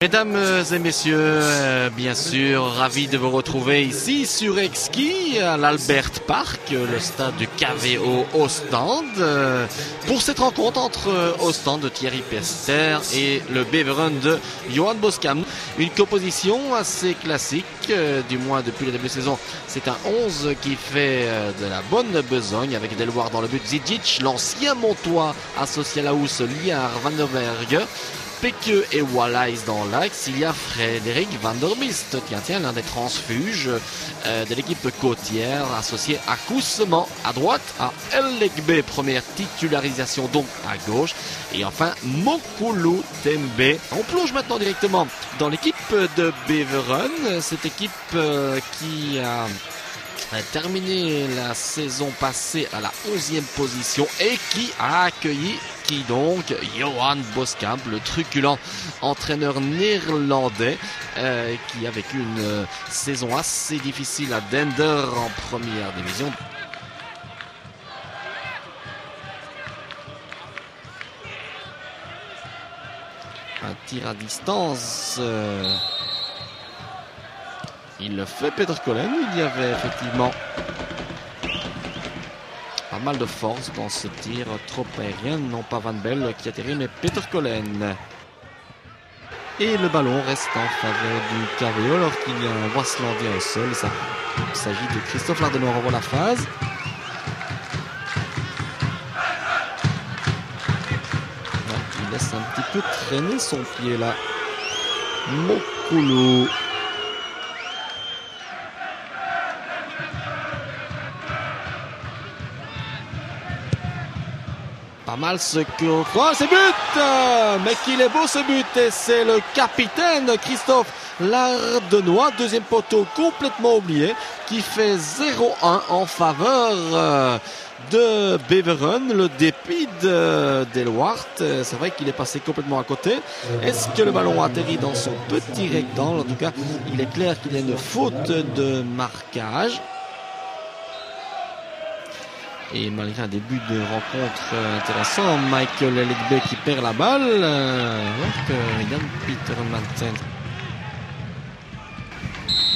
Mesdames et messieurs, bien sûr, ravi de vous retrouver ici sur Exski, à l'Albert Park, le stade du KVO Ostende, pour cette rencontre entre Ostende de Thierry Pester et le Beveren de Johan Boskam. Une composition assez classique, du moins depuis le début de saison. C'est un 11 qui fait de la bonne besogne, avec Delwar dans le but, Zidic, l'ancien Montois associé à la housse, Liar, Van der Berg, Pekeux et Wallace dans l'axe. Il y a Frédéric Van der Mist, tiens, l'un des transfuges de l'équipe côtière, associé à Kousseman à droite, à El Lekbe, première titularisation donc à gauche, et enfin Mokulu Tembe. On plonge maintenant directement dans l'équipe de Beveren, cette équipe qui a terminé la saison passée à la 11e position et qui a accueilli Johan Boskam, le truculent entraîneur néerlandais qui a vécu une saison assez difficile à Dender en première division. Un tir à distance. Il le fait, Peter Collen. Il y avait effectivement pas mal de force dans ce tir trop aérien. Non pas Van Bell qui atterrit, mais Peter Collen. Et le ballon reste en faveur du KVO alors qu'il y a un Waaslandais au sol. Il s'agit de Christophe Lardenois. On revoit la phase. Il laisse un petit peu traîner son pied là. Mokulu. Pas mal ce que... Oh, c'est but! Mais qu'il est beau ce but! Et c'est le capitaine Christophe Lardenois, deuxième poteau complètement oublié, qui fait 0-1 en faveur de Beveren, le dépit de Delwar. C'est vrai qu'il est passé complètement à côté. Est-ce que le ballon atterrit dans son petit rectangle? En tout cas, il est clair qu'il y a une faute de marquage. Et malgré un début de rencontre intéressant, Michael Elegbe qui perd la balle, alors que Jan Peter Manten.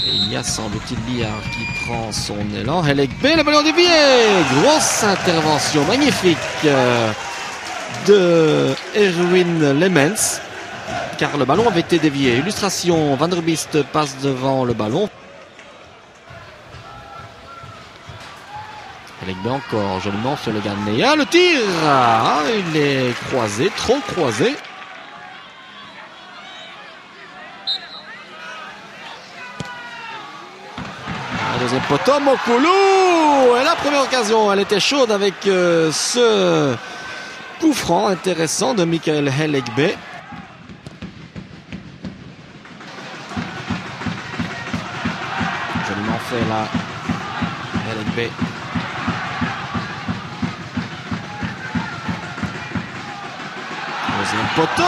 Et il y a semble-t-il Liard qui prend son élan. Elegbe, le ballon dévié. Grosse intervention magnifique de Erwin Lemens, car le ballon avait été dévié. Illustration, Van der Mist passe devant le ballon. Elegbe encore, joliment fait le Ghanéen. Le tir, il est croisé, trop croisé. Un deuxième poteau, Mokulu. Et la première occasion, elle était chaude avec ce coup franc intéressant de Michael Elegbe. Joliment fait là, Elegbe. Deuxième poteau.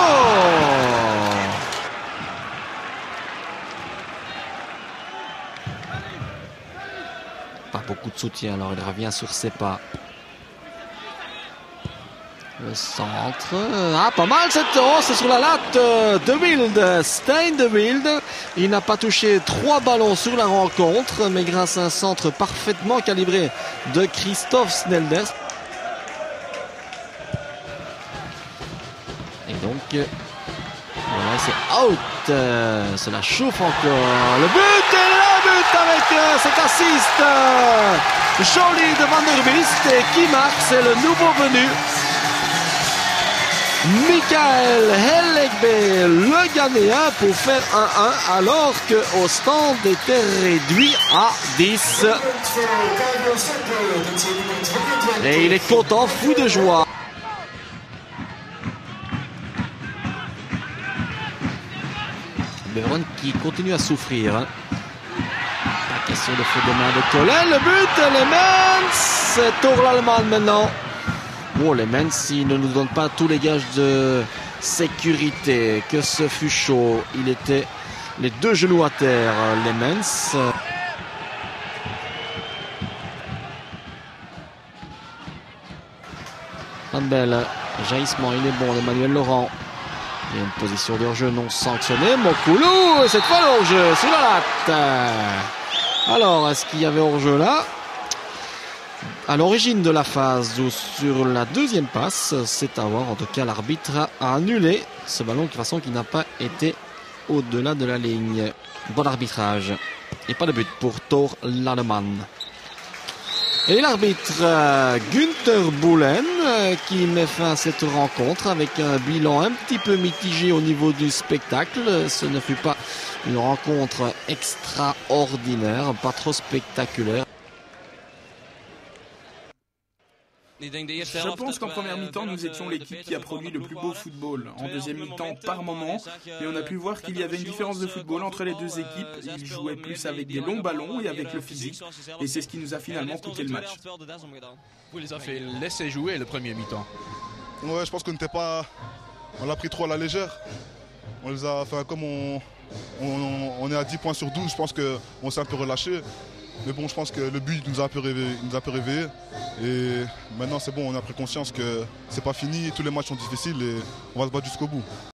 Pas beaucoup de soutien, alors il revient sur ses pas. Le centre. Ah, pas mal cette c'est sur la latte de Wild. Stein de Wild. Il n'a pas touché 3 ballons sur la rencontre, mais grâce à un centre parfaitement calibré de Christophe Snelders. Et donc, voilà, c'est out. Cela chauffe encore. Le but avec cet assist joli de Van der Mist. Et qui marque, c'est le nouveau venu, Michael Elegbe, le Ghanéen, pour faire 1-1 alors que Ostende était réduit à 10. Et il est content, fou de joie. Beveren qui continue à souffrir. Pas question de faute de main de Collen. Le but, Lemens. C'est pour l'Allemagne maintenant. Bon, Lemens, il ne nous donne pas tous les gages de sécurité. Que ce fut chaud. Il était les 2 genoux à terre, Lemens. Van Bell, jaillissement, il est bon d'Emmanuel Laurent. Il y a une position de hors-jeu non sanctionnée. Mokoulou, cette fois le hors-jeu sur la latte. Alors, est-ce qu'il y avait hors-jeu là? À l'origine de la phase ou sur la deuxième passe, c'est à voir. En tout cas, l'arbitre a annulé ce ballon de façon qui n'a pas été au-delà de la ligne. Bon arbitrage. Et pas de but pour Thor Lannemann. Et l'arbitre Günther Boulen qui met fin à cette rencontre avec un bilan un petit peu mitigé au niveau du spectacle. Ce ne fut pas une rencontre extraordinaire, pas trop spectaculaire. Je pense qu'en première mi-temps, nous étions l'équipe qui a produit le plus beau football. En deuxième mi-temps, par moment, mais on a pu voir qu'il y avait une différence de football entre les deux équipes. Ils jouaient plus avec des longs ballons et avec le physique. Et c'est ce qui nous a finalement coûté le match. Vous les avez fait laisser jouer le premier mi-temps. Ouais, je pense qu'on n'était pas... On l'a pris trop à la légère. On les a... Enfin, comme on est à 10 points sur 12, je pense qu'on s'est un peu relâché. Mais bon, je pense que le but nous a un peu réveillés. Et maintenant, c'est bon, on a pris conscience que c'est pas fini. Tous les matchs sont difficiles et on va se battre jusqu'au bout.